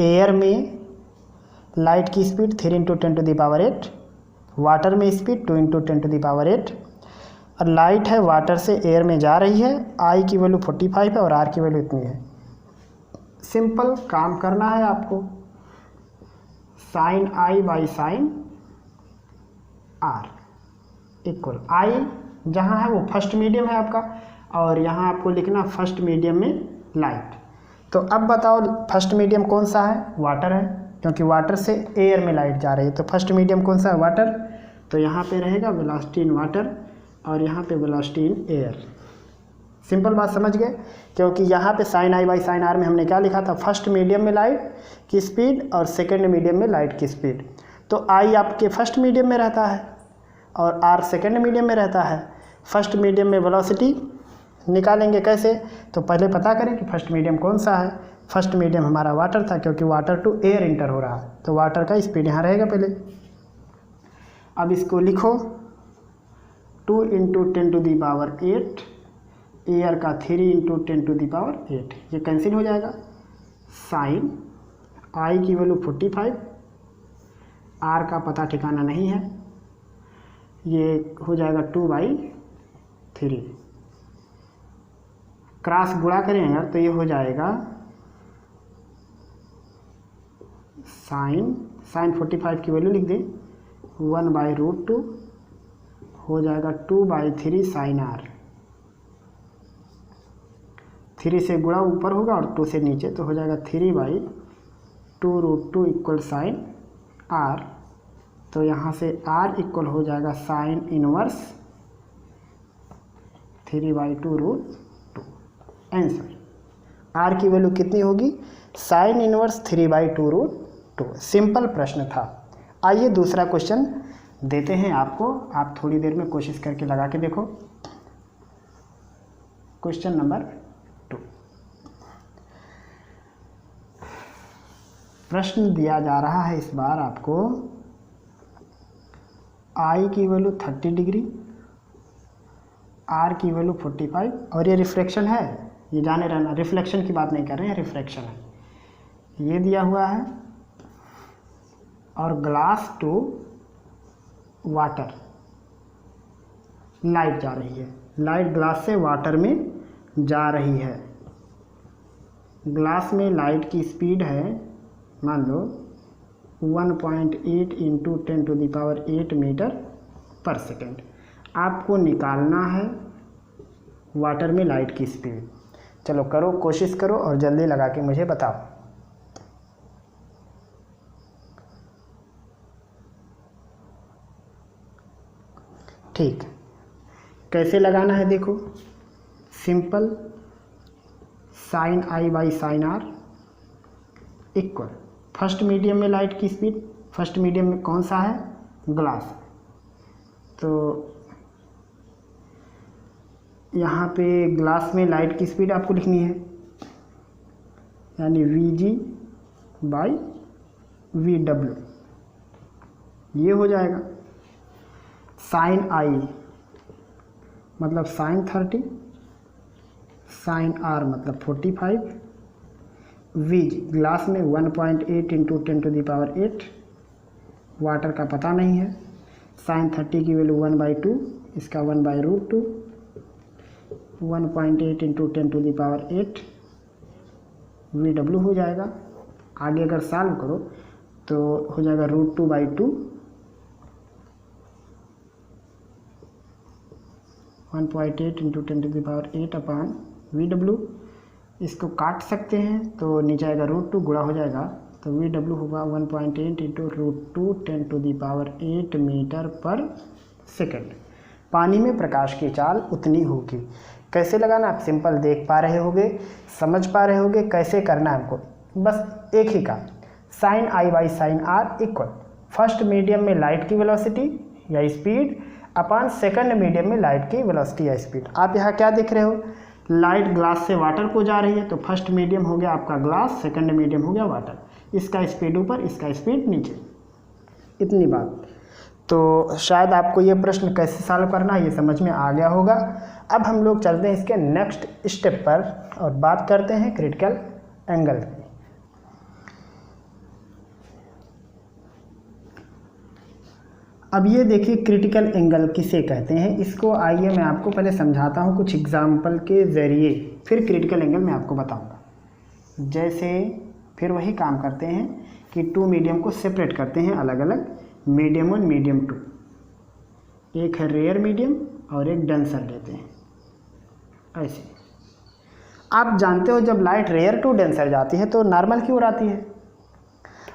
एयर में लाइट की स्पीड 3 × 10⁸, वाटर में स्पीड 2 × 10⁸, और लाइट है वाटर से एयर में जा रही है। आई की वैल्यू 45 है और आर की वैल्यू इतनी है। सिंपल काम करना है आपको। Sine I by sine R equal I जहाँ है वो फर्स्ट मीडियम है आपका, और यहाँ आपको लिखना फर्स्ट मीडियम में लाइट। तो अब बताओ फर्स्ट मीडियम कौन सा है? वाटर है, क्योंकि वाटर से एयर में लाइट जा रही है। तो फर्स्ट मीडियम कौन सा है? वाटर। तो यहाँ पे रहेगा वेलोसिटी इन वाटर और यहाँ पे वेलोसिटी इन एयर। सिंपल बात समझ गए? क्योंकि यहाँ पे sine I by sine R में हमने क्या लिखा था? फर्स्ट मीडियम में लाइट की स्पीड और सेकंड मीडियम में लाइट की स्पीड। तो आई आपके फर्स्ट मीडियम में रहता है और आर सेकंड मीडियम में रहता है। फर्स्ट मीडियम में वेलोसिटी निकालेंगे कैसे? तो पहले पता करें कि फर्स्ट मीडियम कौन सा है। फर्स्ट मीडियम हमारा वाटर था, क्योंकि वाटर टू एयर इंटर हो रहा है, तो वाटर का स्पीड यहाँ रहेगा पहले। अब इसको लिखो 2 × 10⁸, एयर का 3 × 10⁸। ये कैंसिल हो जाएगा। साइन आई की वैल्यू 45, आर का पता ठिकाना नहीं है, ये हो जाएगा 2/3। क्रॉस गुणा करेंगे तो ये हो जाएगा साइन 45 की वैल्यू लिख दें 1/√2 हो जाएगा 2/3 साइन आर। 3 से गुणा ऊपर होगा और 2 से नीचे, तो हो जाएगा 3/2√2 इक्वल साइन आर। तो यहाँ से आर इक्वल हो जाएगा साइन इनवर्स 3/2√2। आंसर आर की वैल्यू कितनी होगी? Sine inverse 3/2√2। सिंपल प्रश्न था। आइए दूसरा क्वेश्चन देते हैं आपको। आप थोड़ी देर में कोशिश करके लगा के देखो। Question number 2। प्रश्न दिया जा रहा है इस बार आपको आई की वैल्यू 30 डिग्री, आर की वैल्यू 45, और ये रिफ्रैक्शन है, ये जाने रहना। रिफ्लेक्शन की बात नहीं कर रहे हैं, रिफ्रैक्शन है। ये दिया हुआ है और ग्लास टू वाटर लाइट जा रही है। लाइट ग्लास से वाटर में जा रही है। ग्लास में लाइट की स्पीड है मान लो 1.8 × 10⁸ मीटर पर सेकेंड। आपको निकालना है वाटर में लाइट की स्पीड। चलो करो, कोशिश करो और जल्दी लगा के मुझे बताओ। ठीक, कैसे लगाना है देखो। Simple, sine I by sine R equal first medium में लाइट की स्पीड। फर्स्ट मीडियम में कौन सा है? ग्लास। तो यहाँ पे ग्लास में लाइट की स्पीड आपको लिखनी है, यानी Vg/VW। ये हो जाएगा साइन आई मतलब साइन 30, साइन आर मतलब 45, वीज ग्लास में 1.8 × 10⁸, वाटर का पता नहीं है। साइन 30 की वैल्यू 1/2, इसका 1/√2, 1.8 इंटू 10⁸ VW हो जाएगा। आगे अगर सॉल्व करो तो हो जाएगा √2/2 1.8 इंटू 10⁸ अपॉन VW। इसको काट सकते हैं तो नीचे आएगा √2 गुणा हो जाएगा तो VW होगा 1.8 इंटू √2 10⁸ मीटर पर सेकेंड। पानी में प्रकाश की चाल उतनी होगी। कैसे लगाना आप सिंपल देख पा रहे होगे, समझ पा रहे होगे कैसे करना है हमको। बस एक ही काम, sin I by sin R equal first medium में लाइट की वेलोसिटी या स्पीड अपॉन सेकंड मीडियम में लाइट की वेलोसिटी या स्पीड। आप यहाँ क्या देख रहे हो, लाइट ग्लास से वाटर को जा रही है तो फर्स्ट मीडियम हो गया आपका ग्लास, सेकंड मीडियम हो गया वाटर। इसका स्पीड ऊपर, इसका स्पीड नीचे, इतनी बात। तो शायद आपको ये प्रश्न कैसे सॉल्व करना है ये समझ में आ गया होगा। अब हम लोग चलते हैं इसके नेक्स्ट स्टेप पर और बात करते हैं क्रिटिकल एंगल की। अब ये देखिए क्रिटिकल एंगल किसे कहते हैं, इसको आइए मैं आपको पहले समझाता हूँ कुछ एग्जाम्पल के ज़रिए, फिर क्रिटिकल एंगल मैं आपको बताऊँगा। जैसे फिर वही काम करते हैं कि टू मीडियम को सेपरेट करते हैं अलग अलग, मीडियम 1 मीडियम 2, एक है रेयर मीडियम और एक डेंसर लेते हैं। ऐसे आप जानते हो जब लाइट रेयर टू डेंसर जाती है तो नॉर्मल की ओर आती है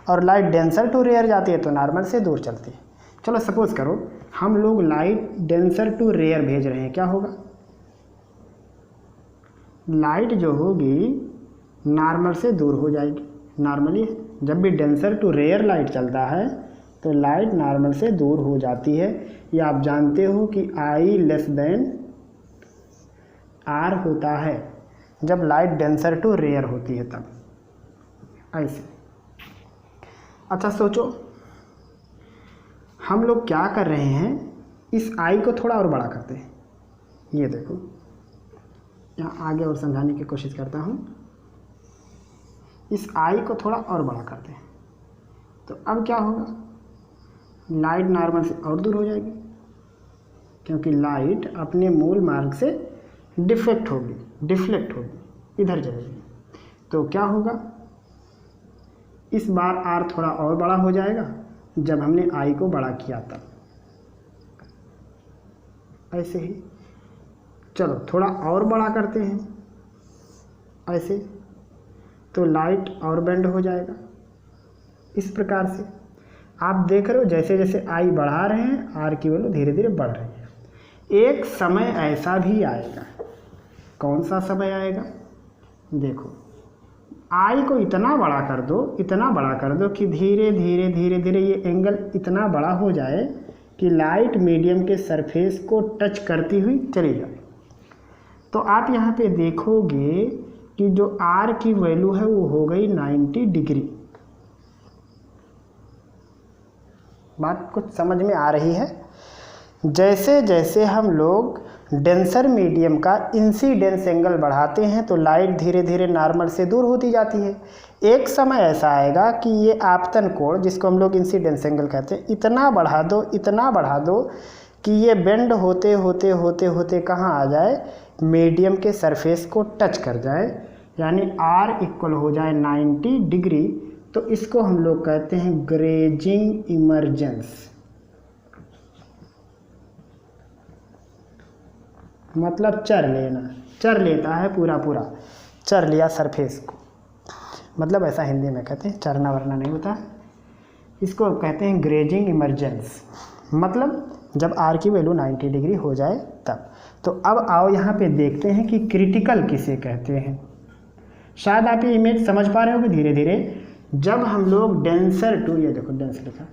और लाइट डेंसर टू रेयर जाती है तो नॉर्मल से दूर चलती है। चलो सपोज करो हम लोग लाइट डेंसर टू रेयर भेज रहे हैं, क्या होगा, लाइट जो होगी नॉर्मल से दूर हो जाएगी। नॉर्मली जब भी डेंसर टू रेयर लाइट चलता है तो लाइट नॉर्मल से दूर हो जाती है। ये आप जानते हो कि I लेस देन R होता है जब लाइट डेंसर टू रेयर होती है तब। ऐसे अच्छा सोचो हम लोग क्या कर रहे हैं, इस I को थोड़ा और बड़ा करते हैं। ये देखो यहाँ आगे और समझाने की कोशिश करता हूँ। इस I को थोड़ा और बड़ा करते हैं तो अब क्या होगा, लाइट नॉर्मल से और दूर हो जाएगी क्योंकि लाइट अपने मूल मार्ग से डिफ्लेक्ट होगी, इधर जाएगी। तो क्या होगा, इस बार R थोड़ा और बड़ा हो जाएगा जब हमने I को बड़ा किया तब। ऐसे ही चलो थोड़ा और बड़ा करते हैं ऐसे, तो लाइट और बेंड हो जाएगा। इस प्रकार से आप देख रहे हो जैसे जैसे I बढ़ा रहे हैं R की वैल्यू धीरे धीरे बढ़ रही है। एक समय ऐसा भी आएगा, कौन सा समय आएगा, देखो I को इतना बड़ा कर दो कि धीरे धीरे धीरे धीरे ये एंगल इतना बड़ा हो जाए कि लाइट मीडियम के सरफेस को टच करती हुई चली जाए। तो आप यहाँ पे देखोगे कि जो R की वैल्यू है वो हो गई 90 डिग्री। बात कुछ समझ में आ रही है। जैसे जैसे हम लोग डेंसर मीडियम का इंसिडेंस एंगल बढ़ाते हैं तो लाइट धीरे धीरे नॉर्मल से दूर होती जाती है। एक समय ऐसा आएगा कि ये आपतन कोण जिसको हम लोग इंसिडेंस एंगल कहते हैं इतना बढ़ा दो कि ये बेंड होते होते होते होते कहाँ आ जाए, मीडियम के सरफेस को टच कर जाए, यानी R इक्वल हो जाए 90 डिग्री। तो इसको हम लोग कहते हैं ग्रेजिंग इमर्जेंस। मतलब चर लेता है पूरा चर लिया सरफेस को, मतलब ऐसा हिंदी में कहते हैं, चरना वरना नहीं होता। इसको कहते हैं ग्रेजिंग इमर्जेंस, मतलब जब R की वैल्यू 90 डिग्री हो जाए तब। तो अब आओ यहाँ पे देखते हैं कि क्रिटिकल किसे कहते हैं। शायद आप ये इमेज समझ पा रहे होगे धीरे धीरे। जब हम लोग डेंसर टू, ये देखो डेंस लिखा,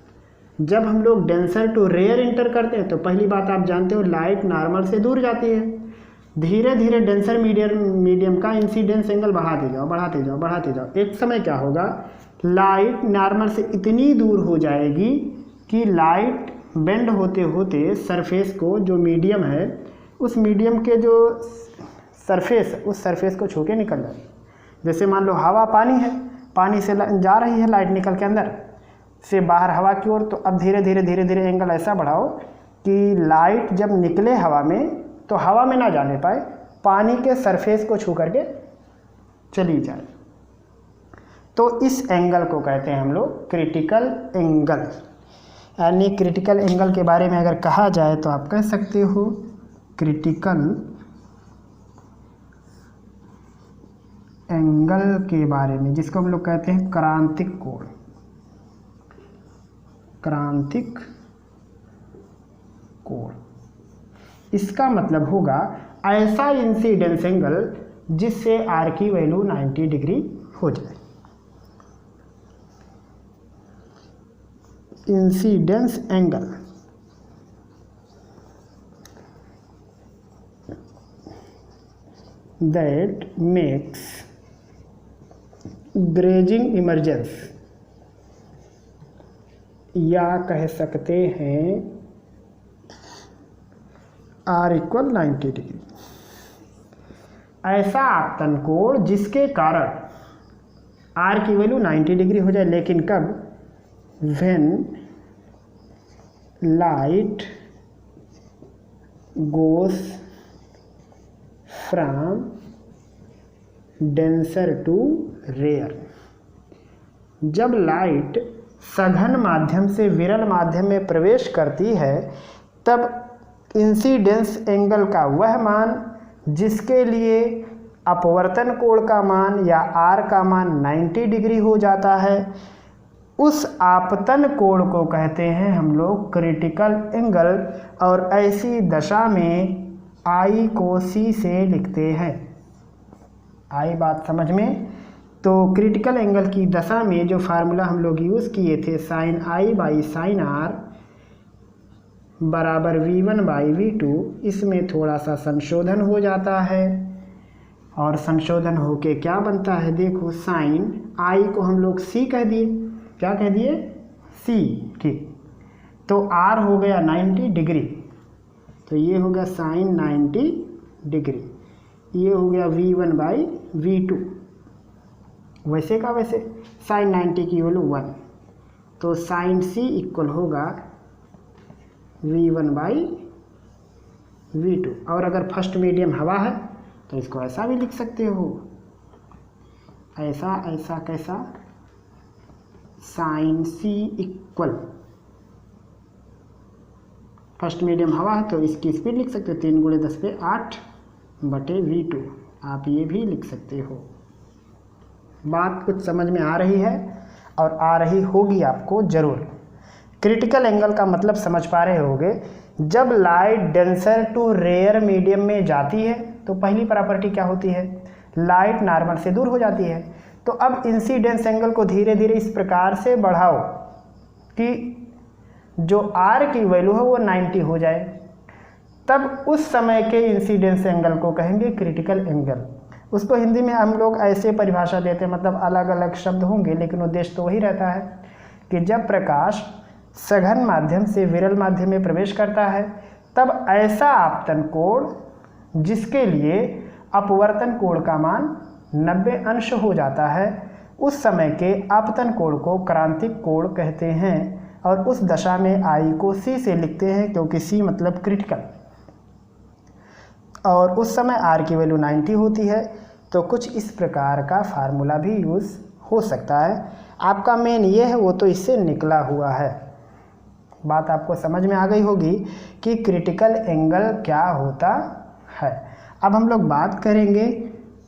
जब हम लोग डेंसर टू रेयर इंटर करते हैं तो पहली बात आप जानते हो लाइट नॉर्मल से दूर जाती है। धीरे धीरे डेंसर मीडियम का इंसिडेंस एंगल बढ़ाते जाओ। एक समय क्या होगा, लाइट नॉर्मल से इतनी दूर हो जाएगी कि लाइट बेंड होते होते सरफेस को, जो मीडियम है उस मीडियम के जो सरफेस, उस सरफेस को छू के निकल जाएगी। जैसे मान लो हवा पानी है, पानी से जा रही है लाइट निकल के अंदर से बाहर हवा की ओर, तो अब धीरे धीरे एंगल ऐसा बढ़ाओ कि लाइट जब निकले हवा में तो हवा में ना जाने पाए, पानी के सरफेस को छू करके चली जाए। तो इस एंगल को कहते हैं हम लोग क्रिटिकल एंगल। यानी क्रिटिकल एंगल के बारे में अगर कहा जाए तो आप कह सकते हो क्रिटिकल एंगल के बारे में, जिसको हम लोग कहते हैं क्रांतिक कोण। क्रांतिक कोण, इसका मतलब होगा ऐसा इंसिडेंस एंगल जिससे आर की वैल्यू 90 डिग्री हो जाए। Incidence angle that makes grazing emergence, या कह सकते हैं आर इक्वल 90 डिग्री। ऐसा आपतन कोण जिसके कारण आर की वैल्यू 90 डिग्री हो जाए, लेकिन कब? When light goes from denser to rare. जब लाइट सघन माध्यम से विरल माध्यम में प्रवेश करती है, तब इंसिडेंस एंगल का वह मान जिसके लिए अपवर्तन कोण का मान या आर का मान 90 डिग्री हो जाता है, उस आपतन कोण को कहते हैं हम लोग क्रिटिकल एंगल। और ऐसी दशा में आई को सी से लिखते हैं। आई बात समझ में? तो क्रिटिकल एंगल की दशा में जो फार्मूला हम लोग यूज़ किए थे, sine I by sine R बराबर V1 बाई V2, इसमें थोड़ा सा संशोधन हो जाता है। और संशोधन होके क्या बनता है? देखो, साइन आई को हम लोग सी कह दिए। क्या कह दिए? सी। ठीक, तो आर हो गया 90 डिग्री, तो ये हो गया साइन 90 डिग्री। ये हो गया V1 बाई V2। वैसे का वैसे साइन 90 की वैल्यू 1, तो साइन सी इक्वल होगा V1 बाई V2। और अगर फर्स्ट मीडियम हवा है तो इसको ऐसा भी लिख सकते हो, ऐसा ऐसा कैसा, साइन सी इक्वल, फर्स्ट मीडियम हवा है तो इसकी स्पीड लिख सकते हो 3 गुणे 10 पे 8 बटे V2। आप ये भी लिख सकते हो। बात कुछ समझ में आ रही है और आ रही होगी आपको ज़रूर। क्रिटिकल एंगल का मतलब समझ पा रहे होगे। जब light denser to rare medium में जाती है तो पहली प्रॉपर्टी क्या होती है? लाइट नॉर्मल से दूर हो जाती है। तो अब इंसिडेंस एंगल को धीरे धीरे इस प्रकार से बढ़ाओ कि जो आर की वैल्यू है वो 90 हो जाए, तब उस समय के इंसिडेंस एंगल को कहेंगे क्रिटिकल एंगल। उसको हिंदी में हम लोग ऐसे परिभाषा देते हैं, मतलब अलग अलग शब्द होंगे लेकिन उद्देश्य तो वही रहता है कि जब प्रकाश सघन माध्यम से विरल माध्यम में प्रवेश करता है, तब ऐसा आपतन कोण जिसके लिए अपवर्तन कोण का मान 90 अंश हो जाता है, उस समय के आपतन कोण को क्रांतिक कोण कहते हैं। और उस दशा में आई को सी से लिखते हैं, क्योंकि सी मतलब क्रिटिकल। और उस समय आर की वैल्यू 90 होती है। तो कुछ इस प्रकार का फार्मूला भी यूज़ हो सकता है। आपका मेन ये है, वो तो इससे निकला हुआ है। बात आपको समझ में आ गई होगी कि क्रिटिकल एंगल क्या होता है। अब हम लोग बात करेंगे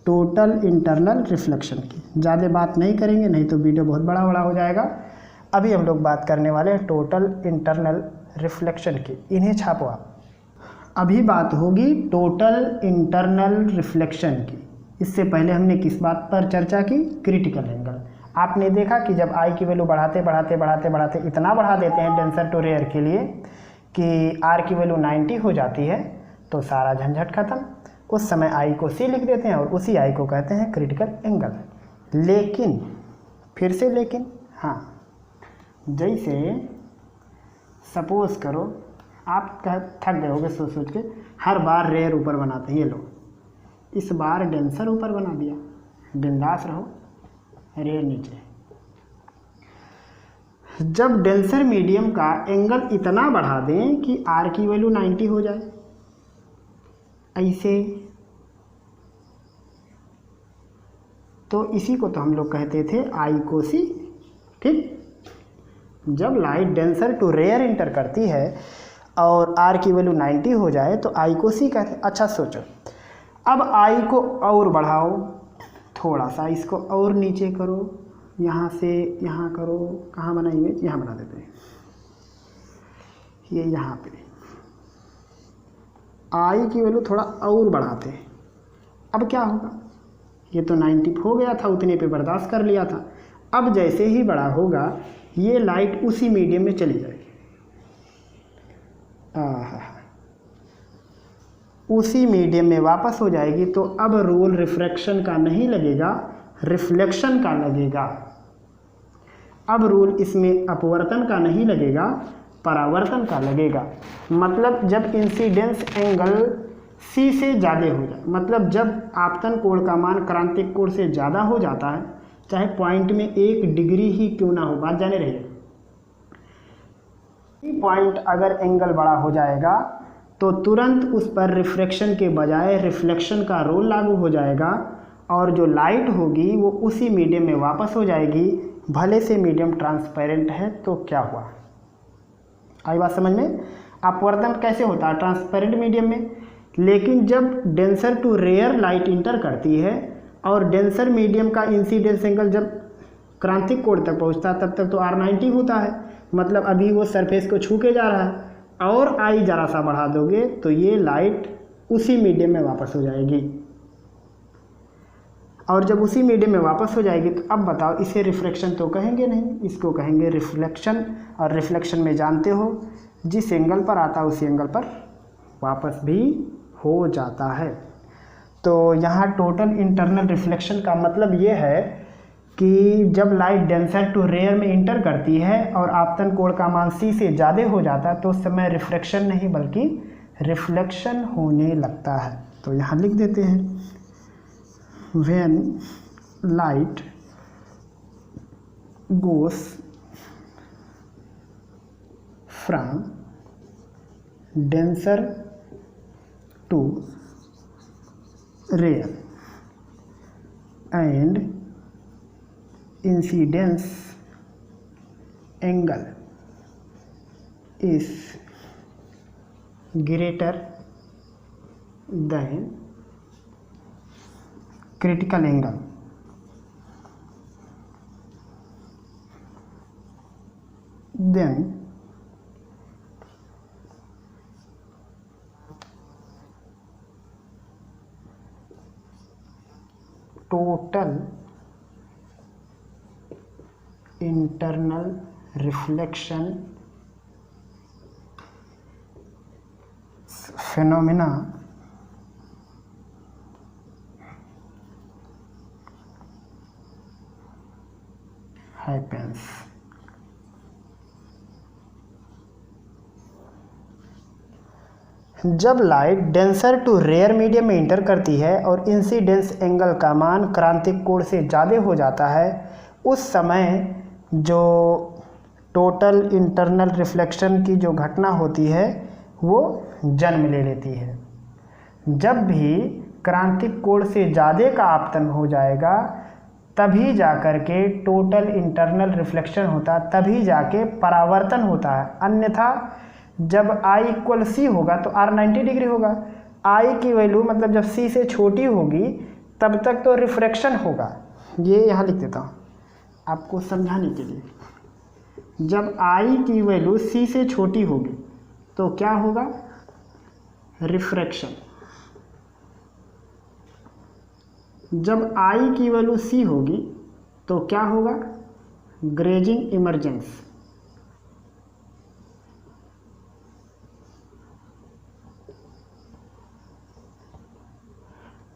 टोटल इंटरनल रिफ्लेक्शन की। ज़्यादा बात नहीं करेंगे, नहीं तो वीडियो बहुत बड़ा हो जाएगा। अभी हम लोग बात करने वाले हैं टोटल इंटरनल रिफ्लेक्शन की। इन्हें छापो आप। अभी बात होगी टोटल इंटरनल रिफ्लेक्शन की। इससे पहले हमने किस बात पर चर्चा की? Critical angle. आपने देखा कि जब आई की वैल्यू बढ़ाते इतना बढ़ा देते हैं डेंसर टू रेयर के लिए कि आर की वैल्यू 90 हो जाती है, तो सारा झंझट खत्म। उस समय आई को सी लिख देते हैं और उसी आई को कहते हैं क्रिटिकल एंगल। लेकिन फिर से लेकिन, हाँ, जैसे सपोज करो आप थक गए होगे सोच के, हर बार रेयर ऊपर बनाते हैं। ये लो, इस बार डेंसर ऊपर बना दिया, बिंदास रहो, रेयर नीचे। जब डेंसर मीडियम का एंगल इतना बढ़ा दें कि आर की वैल्यू 90 हो जाए, ऐसे तो इसी को तो हम लोग कहते थे आई को सी। ठीक, जब light denser to rare enter करती है और आर की वैल्यू 90 हो जाए तो आई को सी कहते हैं। अच्छा सोचो, अब आई को और बढ़ाओ, थोड़ा सा इसको और नीचे करो, यहाँ से यहाँ करो, कहाँ बना इमेज, यहाँ बना देते हैं, ये यहाँ पे आई की वैल्यू थोड़ा और बढ़ाते हैं। अब क्या होगा, ये तो 90 हो गया था, उतने पे बर्दाश्त कर लिया था। अब जैसे ही बड़ा होगा ये लाइट उसी मीडियम में चली जाएगी, उसी मीडियम में वापस हो जाएगी। तो अब रोल रिफ्रैक्शन का नहीं लगेगा, रिफ्लेक्शन का लगेगा। अब रूल इसमें अपवर्तन का नहीं लगेगा, परावर्तन का लगेगा। मतलब जब इंसिडेंस एंगल सी से ज़्यादा हो जाए, मतलब जब आपतन कोण का मान क्रांतिक कोण से ज़्यादा हो जाता है, चाहे पॉइंट में 1 डिग्री ही क्यों ना हो, बात जाने रहिए। पॉइंट अगर एंगल बड़ा हो जाएगा तो तुरंत उस पर रिफ्रैक्शन के बजाय रिफ्लेक्शन का रोल लागू हो जाएगा और जो लाइट होगी वो उसी मीडियम में वापस हो जाएगी। भले से मीडियम ट्रांसपेरेंट है तो क्या हुआ, आई बात समझ में। अपवर्तन कैसे होता है, ट्रांसपेरेंट मीडियम में, लेकिन जब denser to rare light enter करती है और डेंसर मीडियम का इंसिडेंस एंगल जब क्रांतिक कोण तक पहुंचता है तब तक तो R90 होता है, मतलब अभी वो सरफेस को छू के जा रहा है, और आई ज़रा सा बढ़ा दोगे तो ये लाइट उसी मीडियम में वापस हो जाएगी। और जब उसी मीडियम में वापस हो जाएगी तो अब बताओ, इसे रिफ्लेक्शन तो कहेंगे नहीं, इसको कहेंगे रिफ्लेक्शन। और रिफ्लेक्शन में जानते हो जिस एंगल पर आता है उसी एंगल पर वापस भी हो जाता है। तो यहाँ टोटल इंटरनल रिफ्लेक्शन का मतलब ये है कि जब लाइट डेंसर टू रेयर में इंटर करती है और आपतन कोण का मान सी से ज़्यादा हो जाता है तो उस समय रिफ्रैक्शन नहीं बल्कि रिफ्लेक्शन होने लगता है। तो यहाँ लिख देते हैं, when light goes from denser to rare and incidence angle is greater than critical angle, then total internal reflection phenomena happens। जब light denser to rare medium में इंटर करती है और इंसिडेंस एंगल का मान क्रांतिक कोण से ज़्यादा हो जाता है, उस समय जो टोटल इंटरनल रिफ्लेक्शन की जो घटना होती है वो जन्म ले लेती है। जब भी क्रांतिक कोण से ज़्यादा का आपतन हो जाएगा तभी जाकर के टोटल इंटरनल रिफ्लेक्शन होता है, तभी जाके परावर्तन होता है। अन्यथा जब I इक्वल सी होगा तो R 90 डिग्री होगा। I की वैल्यू मतलब जब C से छोटी होगी तब तक तो रिफ्रैक्शन होगा। ये यहाँ लिख देता हूँ आपको समझाने के लिए। जब I की वैल्यू C से छोटी होगी तो क्या होगा, रिफ्रैक्शन। जब I की वैल्यू C होगी तो क्या होगा, ग्रेजिंग इमर्जेंस।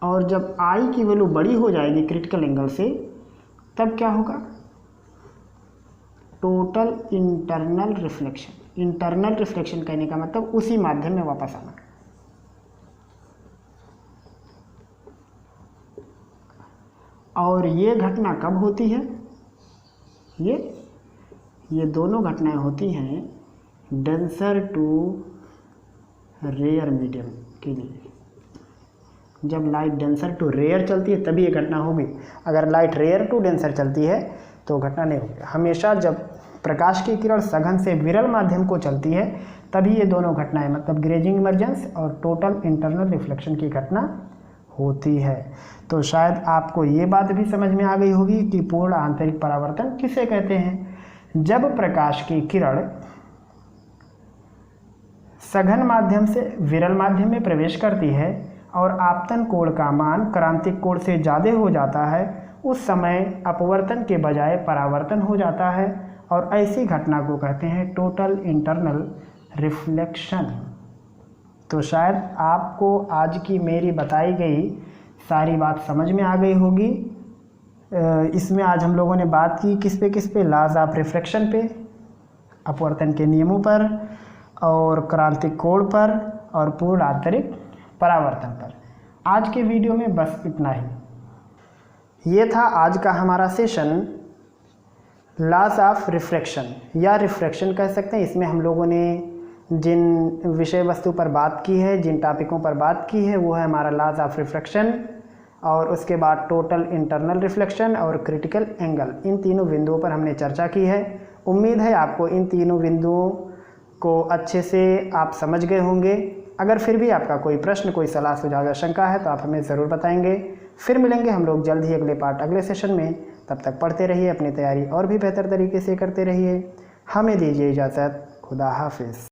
और जब I की वैल्यू बड़ी हो जाएगी क्रिटिकल एंगल से तब क्या होगा, total internal reflection. Internal reflection कहने का मतलब उसी माध्यम में वापस आना। और ये घटना कब होती है, ये दोनों घटनाएं होती हैं डेंसर टू रेयर मीडियम के लिए। जब लाइट डेंसर टू रेयर चलती है तभी ये घटना होगी। अगर लाइट रेयर टू डेंसर चलती है तो घटना नहीं होगी। हमेशा जब प्रकाश की किरण सघन से विरल माध्यम को चलती है तभी ये दोनों घटनाएं मतलब ग्रेजिंग इमर्जेंस और टोटल इंटरनल रिफ्लेक्शन की घटना होती है। तो शायद आपको ये बात भी समझ में आ गई होगी कि पूर्ण आंतरिक परावर्तन किसे कहते हैं। जब प्रकाश की किरण सघन माध्यम से विरल माध्यम में प्रवेश करती है और आपतन कोण का मान क्रांतिक कोण से ज़्यादा हो जाता है, उस समय अपवर्तन के बजाय परावर्तन हो जाता है और ऐसी घटना को कहते हैं टोटल इंटरनल रिफ्लेक्शन। तो शायद आपको आज की मेरी बताई गई सारी बात समझ में आ गई होगी। इसमें आज हम लोगों ने बात की किस पे लॉज ऑफ रिफ्रैक्शन पे, अपवर्तन के नियमों पर और क्रांतिक कोण पर और पूर्ण आंतरिक परावर्तन पर। आज के वीडियो में बस इतना ही। ये था आज का हमारा सेशन लॉज ऑफ रिफ्रैक्शन या रिफ्रैक्शन कह सकते हैं। इसमें हम लोगों ने जिन विषय वस्तु पर बात की है, जिन टॉपिकों पर बात की है, वो है हमारा लॉज ऑफ रिफ्रैक्शन और उसके बाद टोटल इंटरनल रिफ्लेक्शन और क्रिटिकल एंगल। इन तीनों बिंदुओं पर हमने चर्चा की है। उम्मीद है आपको इन तीनों बिंदुओं को अच्छे से आप समझ गए होंगे। अगर फिर भी आपका कोई प्रश्न, कोई सलाह, सुझाव या शंका है तो आप हमें ज़रूर बताएंगे। फिर मिलेंगे हम लोग जल्द ही अगले पार्ट, अगले सेशन में। तब तक पढ़ते रहिए, अपनी तैयारी और भी बेहतर तरीके से करते रहिए। हमें दीजिए इजाज़त। खुदा हाफिज़।